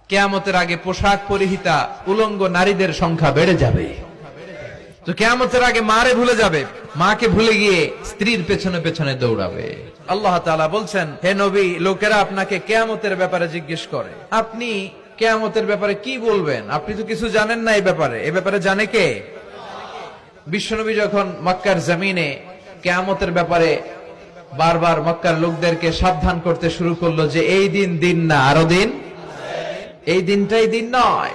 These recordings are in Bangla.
কিয়ামতের আগে পোশাক পরিহিতা উলঙ্গ নারীদের সংখ্যা বেড়ে যাবে। তো কিয়ামতের আগে মারে ভুলে যাবে, মাকে ভুলে গিয়ে স্ত্রীর পেছনে পেছনে দৌড়াবে। আল্লাহ তাআলা বলছেন, হে নবী, লোকেরা আপনাকে কিয়ামতের ব্যাপারে জিজ্ঞেস করে, আপনি কিয়ামতের ব্যাপারে কি বলবেন? আপনি তো কিছু জানেন না এই ব্যাপারে। এ ব্যাপারে জানে কে? বিশ্বনবী যখন মক্কার জমিনে কিয়ামতের ব্যাপারে বারবার মক্কার লোকদেরকে সাবধান করতে শুরু করলো যে এই দিন দিন না, আরো দিন, এই দিনটাই দিন নয়,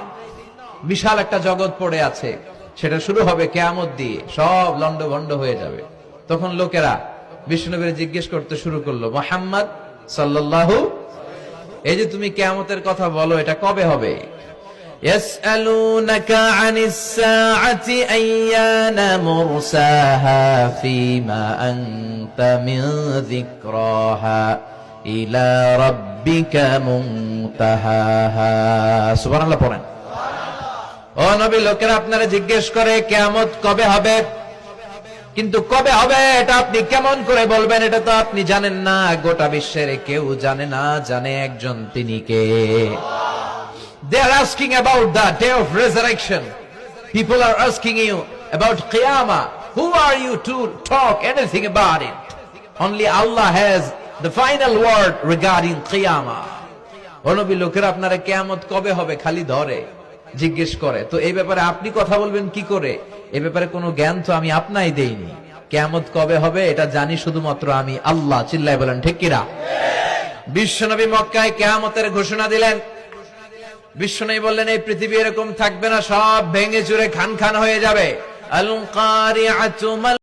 বিশাল একটা জগৎ পড়ে আছে, সেটা শুরু হবে কিয়ামত দিয়ে, সব লন্ডভন্ড হয়ে যাবে। তখন লোকেরা বিশ্বনবীকে জিজ্ঞেস করতে শুরু করলো, মুহাম্মদ সাল্লাল্লাহু, এই যে তুমি কিয়ামতের কথা বলো, এটা কবে হবে? يسألونك عن الساعة أيان مرساها فيما أنت من ذكراها إلى ربك منتهاها سبحان الله পড়েন। ও নবী, লোকেরা আপনারা জিজ্ঞেস করে কিয়ামত কবে হবে, কিন্তু কবে হবে এটা আপনি কেমন করে বলবেন? এটা তো আপনি জানেন না, গোটা বিশ্বের কেউ জানে না, জানে একজন, তিনি কে? They are asking about the day of resurrection. People are asking you about Qiyamah. Who are you to talk anything about it? Only Allah has the final word regarding Qiyamah. ও নবী, লোকেরা আপনারা কিয়ামত কবে হবে খালি ধরে জিজ্ঞেস করে, তো এই ব্যাপারে আপনি কথা বলবেন কি করে? এই ব্যাপারে কোনো জ্ঞান তো আমি আপনাই দেইনি। কিয়ামত কবে হবে এটা জানি শুধুমাত্র আমি আল্লাহ। চিল্লায় বলেন ঠিক কিনা? বিশ্বনবী মক্কায় কিয়ামতের ঘোষণা দিলেন। বিশ্বনবী বললেন, এই পৃথিবী এরকম থাকবে না, সব ভেঙে চুরে খান খান হয়ে যাবে। আল কারিআতু